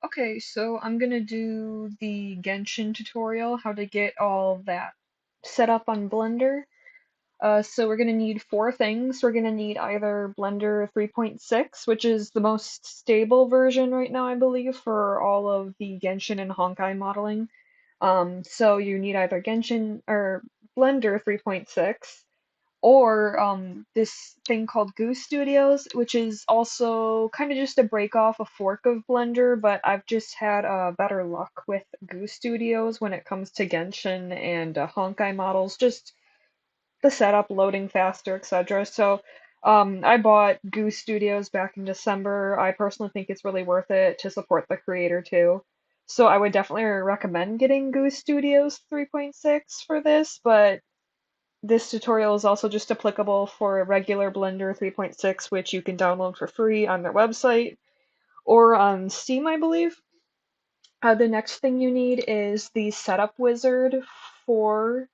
Okay, so I'm gonna do the Genshin tutorial, how to get all that set up on Blender. So we're gonna need four things. We're gonna need either Blender 3.6, which is the most stable version right now, I believe, for all of the Genshin and Honkai modeling. So you need either Genshin or Blender 3.6, or this thing called Goose Studios, which is also kind of just a break off, a fork of Blender, but I've just had better luck with Goose Studios when it comes to Genshin and Honkai models, just the setup, loading faster, etc. So I bought Goose Studios back in December. I personally think it's really worth it to support the creator too. So I would definitely recommend getting Goose Studios 3.6 for this, but this tutorial is also just applicable for regular Blender 3.6, which you can download for free on their website or on Steam, I believe. The next thing you need is the setup wizard for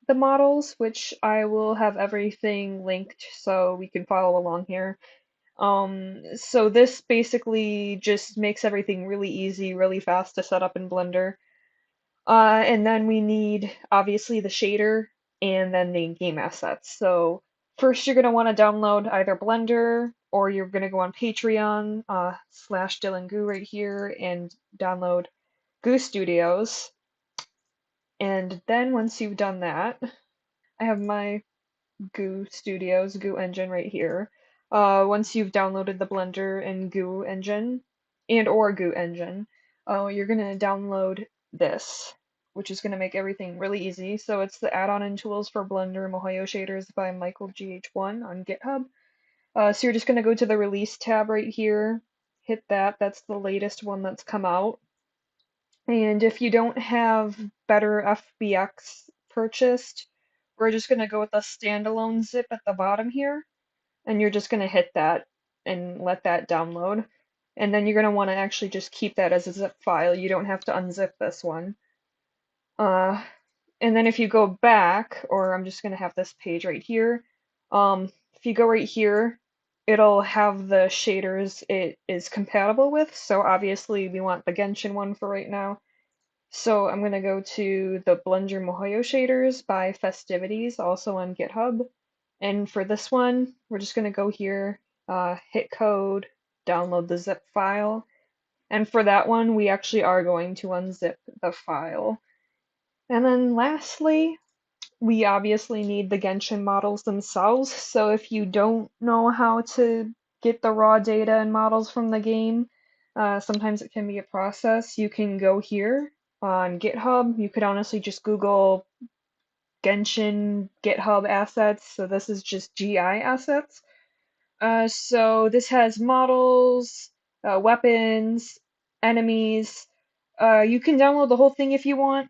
the models, which I will have everything linked so we can follow along here. So this basically just makes everything really easy, really fast to set up in Blender. And then we need obviously the shader and then the game assets. So first you're going to want to download either Blender or you're going to go on Patreon slash Dylan Goo right here and download Goo Studios. And then once you've done that, I have my Goo Studios, Goo engine right here. Once you've downloaded the Blender and Goo engine, and or Goo engine, you're gonna download this, which is gonna make everything really easy. So it's the add-on and tools for Blender Mohoyo shaders by Michael GH1 on GitHub. So you're just gonna go to the release tab right here, hit that. That's the latest one that's come out. And if you don't have better FBX purchased, we're just going to go with a standalone zip at the bottom here. And you're just going to hit that and let that download. And then you're going to want to actually just keep that as a zip file. You don't have to unzip this one. Uh, and then if you go back, or I'm just going to have this page right here, if you go right here, it'll have the shaders it is compatible with. So obviously we want the Genshin one for right now. So I'm going to go to the Blender Mohoyo shaders by Festivities, also on GitHub. And for this one, we're just going to go here, hit code, download the zip file. And for that one, we actually are going to unzip the file. And then lastly, we obviously need the Genshin models themselves. So if you don't know how to get the raw data and models from the game, sometimes it can be a process. You can go here on GitHub. You could honestly just Google Genshin GitHub assets. So this is just GI assets. So this has models, weapons, enemies. You can download the whole thing if you want,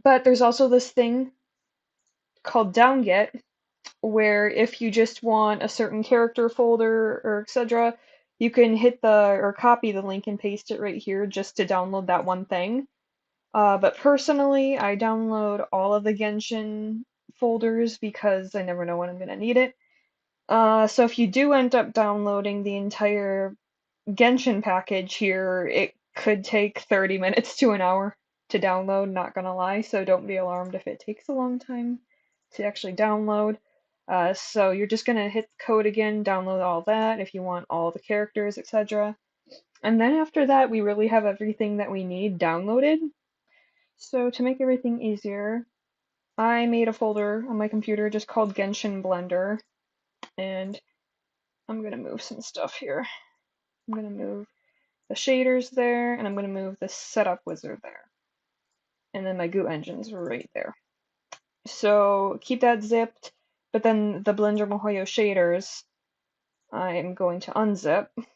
but there's also this thing called downget, where if you just want a certain character folder or etc., you can hit the or copy the link and paste it right here just to download that one thing. But personally, I download all of the Genshin folders because I never know when I'm gonna need it. So if you do end up downloading the entire Genshin package here, it could take 30 minutes to an hour to download, not gonna lie, so don't be alarmed if it takes a long time to actually download. So you're just gonna hit the code again, download all that if you want all the characters, etc. And then after that, we really have everything that we need downloaded. So to make everything easier, I made a folder on my computer just called Genshin Blender, and I'm gonna move some stuff here. I'm gonna move the shaders there, and I'm going to move the setup wizard there. And then my Goo engine's right there. So keep that zipped, but then the Blender Mohoyo shaders, I'm going to unzip. And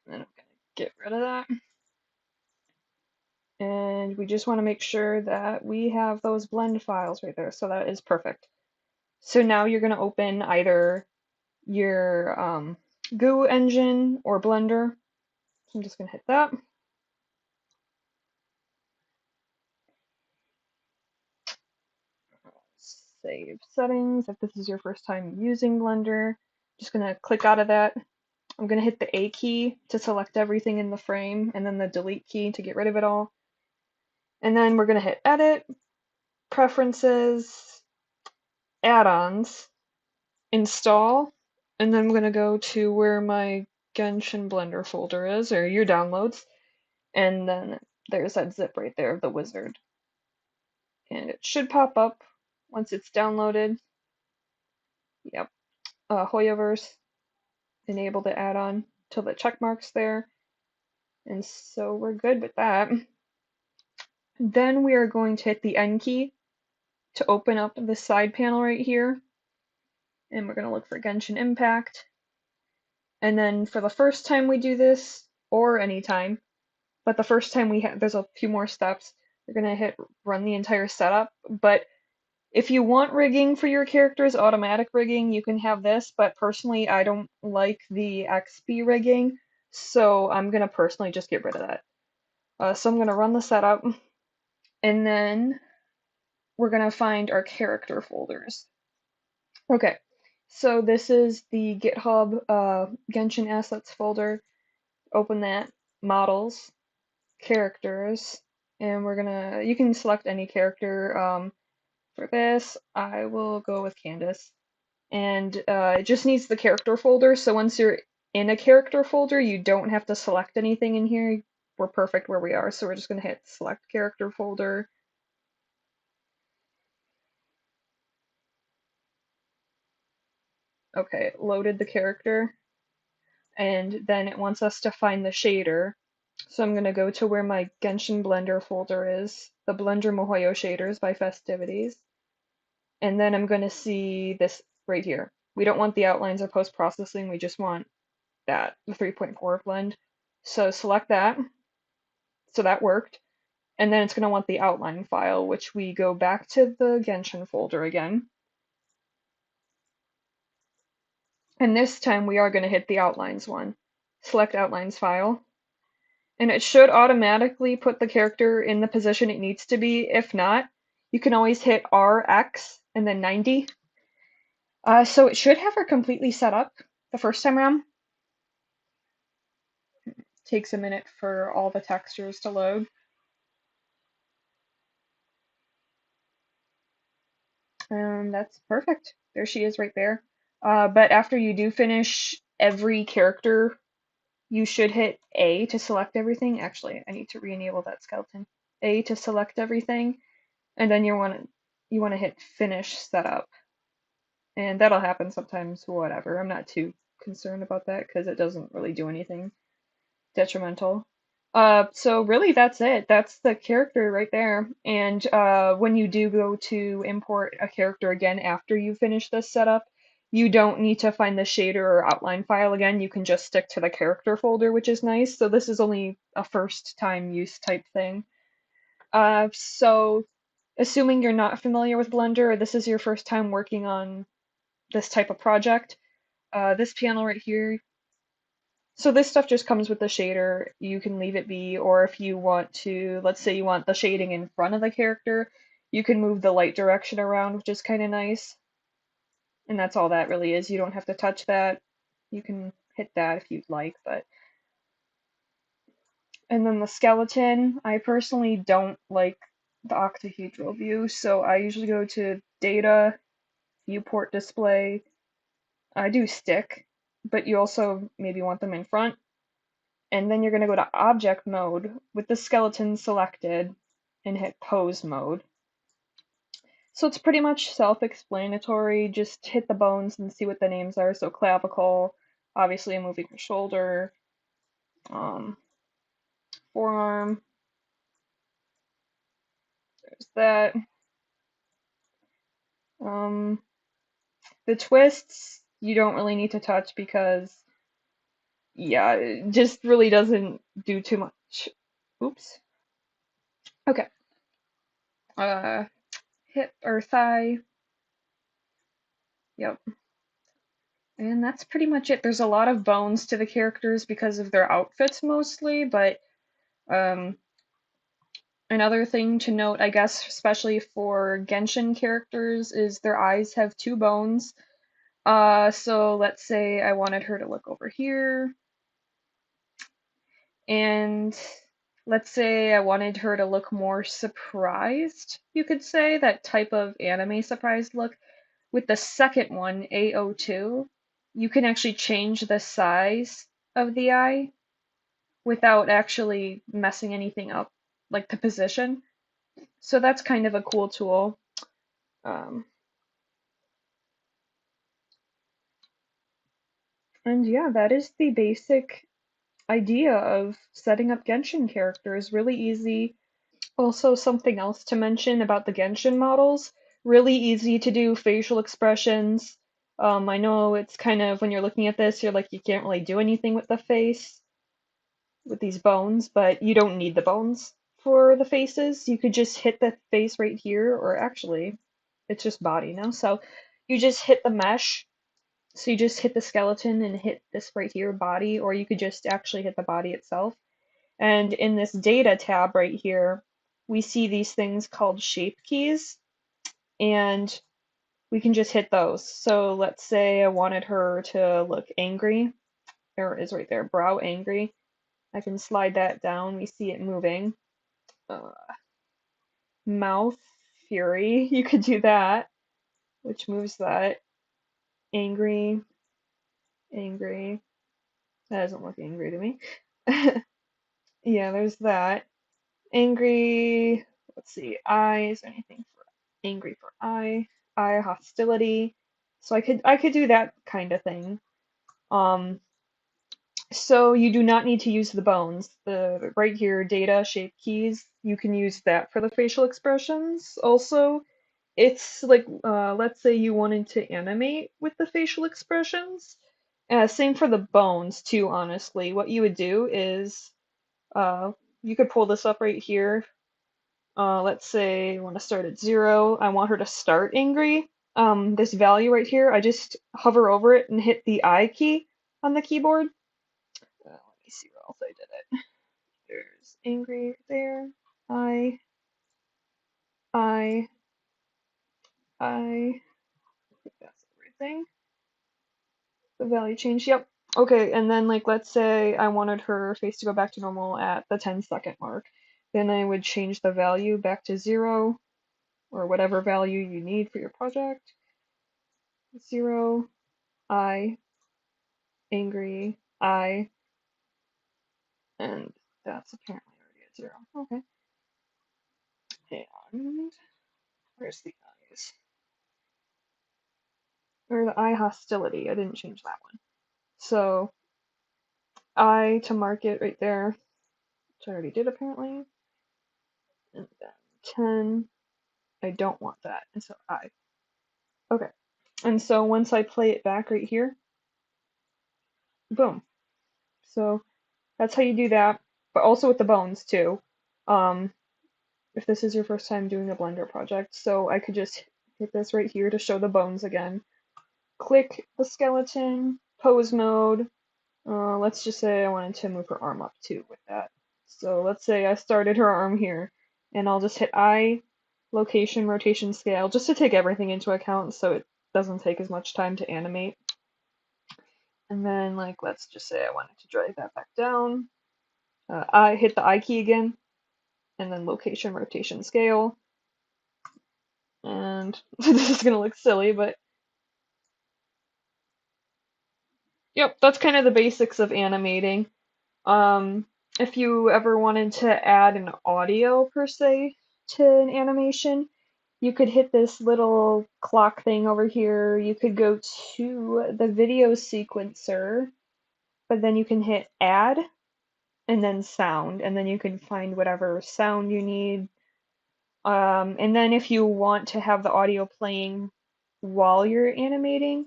I'm going to get rid of that. And we just want to make sure that we have those blend files right there. So that is perfect. So now you're going to open either your Goo engine or Blender. So I'm just going to hit that. Save settings. If this is your first time using Blender, just gonna click out of that. I'm going to hit the A key to select everything in the frame, and then the delete key to get rid of it all. And then we're going to hit Edit, Preferences, Add-ons, Install, and then I'm going to go to where my Genshin Blender folder is, or your downloads, and then there's that zip right there of the wizard. And it should pop up once it's downloaded. Yep. Hoyoverse, enable the add-on till the check mark's there. And so we're good with that. Then we are going to hit the N key to open up the side panel right here. And we're going to look for Genshin Impact. And then for the first time we do this, or any time, but the first time there's a few more steps, we're going to hit run the entire setup. But if you want rigging for your characters, automatic rigging, you can have this, but personally I don't like the XP rigging, so I'm going to personally just get rid of that. So I'm going to run the setup, and then we're going to find our character folders. Okay, so this is the GitHub Genshin Assets folder. Open that, Models, Characters, and you can select any character. For this, I will go with Candace. And it just needs the character folder, so once you're in a character folder, you don't have to select anything in here. We're perfect where we are, so we're just going to hit select character folder. Okay, it loaded the character, and then it wants us to find the shader. So I'm going to go to where my Genshin Blender folder is, the Blender Mohoyo shaders by Festivities. And then I'm going to see this right here. We don't want the outlines or post-processing, we just want that, the 3.4 blend. So select that. So that worked. And then it's going to want the outline file, which we go back to the Genshin folder again. And this time we are going to hit the outlines one. Select outlines file. And it should automatically put the character in the position it needs to be. If not, you can always hit RX and then 90. So it should have her completely set up the first time around. Takes a minute for all the textures to load. That's perfect. There she is right there. But after you do finish every character, you should hit A to select everything. Actually, I need to re-enable that skeleton. A to select everything, and then you want to hit finish setup. And that'll happen sometimes, whatever. I'm not too concerned about that because it doesn't really do anything detrimental. So really that's it. That's the character right there. And when you do go to import a character again after you finish this setup, you don't need to find the shader or outline file again. You can just stick to the character folder, which is nice. So this is only a first time use type thing. So assuming you're not familiar with Blender, or this is your first time working on this type of project, this panel right here, so this stuff just comes with the shader. You can leave it be, or if you want to, let's say you want the shading in front of the character, you can move the light direction around, which is kind of nice. And that's all that really is. You don't have to touch that. You can hit that if you'd like, but. And then the skeleton, I personally don't like the octahedral view, so I usually go to Data, Viewport Display. I do Stick, but you also maybe want them in front. And then you're going to go to object mode with the skeleton selected and hit pose mode. So it's pretty much self-explanatory. Just hit the bones and see what the names are. So clavicle, obviously I'm moving her shoulder, forearm, there's that. The twists you don't really need to touch because, yeah, it just really doesn't do too much. Oops. Okay. Hip or thigh. Yep. And that's pretty much it. There's a lot of bones to the characters because of their outfits mostly, but um, another thing to note, I guess, especially for Genshin characters, is their eyes have two bones. So let's say I wanted her to look over here, and let's say I wanted her to look more surprised, you could say, that type of anime surprised look. With the second one, AO2, you can actually change the size of the eye without actually messing anything up, like the position. So that's kind of a cool tool. Um, and yeah, that is the basic idea of setting up Genshin characters. Really easy. Also, something else to mention about the Genshin models, really easy to do facial expressions. I know it's kind of, when you're looking at this, you're like, you can't really do anything with the face, with these bones, but you don't need the bones for the faces. You could just hit the face right here, or actually, it's just body now. So you just hit the mesh. So you just hit the skeleton and hit this right here, body, or you could just actually hit the body itself. And in this data tab right here, we see these things called shape keys, and we can just hit those. So let's say I wanted her to look angry. There it is right there, brow angry. I can slide that down. We see it moving. Uh, Mouth fury. You could do that, which moves that. Angry, angry. That doesn't look angry to me. Yeah, there's that. Angry. Let's see. Eyes. Anything for angry for eye. Eye hostility. So I could do that kind of thing. Um, so you do not need to use the bones. The right here, data shape keys, you can use that for the facial expressions. Also, it's like let's say you wanted to animate with the facial expressions. Same for the bones too, honestly. What you would do is you could pull this up right here. Let's say I want to start at 0. I want her to start angry. This value right here, I just hover over it and hit the I key on the keyboard. Let me see where else I did it. There's angry there. I, I, I think that's everything. The value change, yep. Okay, and then like let's say I wanted her face to go back to normal at the 10-second mark. Then I would change the value back to 0, or whatever value you need for your project. 0, I, angry, I, and that's apparently already at 0. Okay. And where's the eyes? Or the eye hostility. I didn't change that one. So I to mark it right there, which I already did apparently. And then 10. I don't want that. And so I. Okay. And so once I play it back right here, boom. So that's how you do that, but also with the bones too. Um, if this is your first time doing a Blender project, so I could just hit this right here to show the bones again. Click the skeleton, pose mode. Let's just say I wanted to move her arm up too with that. So let's say I started her arm here, and I'll just hit I, location, rotation, scale, just to take everything into account so it doesn't take as much time to animate. And then, like, let's just say I wanted to drag that back down. I hit the I key again, and then location, rotation, scale. And this is gonna look silly, but yep, that's kind of the basics of animating. Um, if you ever wanted to add an audio per se to an animation, you could hit this little clock thing over here. You could go to the video sequencer, but then you can hit add and then sound, and then you can find whatever sound you need. And then if you want to have the audio playing while you're animating,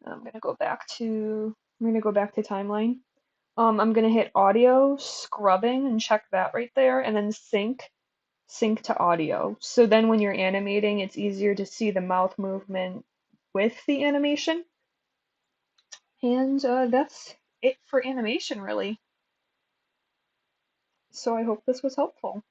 I'm gonna go back to timeline. I'm gonna hit audio, scrubbing, and check that right there, and then sync to audio. So then when you're animating, it's easier to see the mouth movement with the animation. And that's it for animation, really. So I hope this was helpful.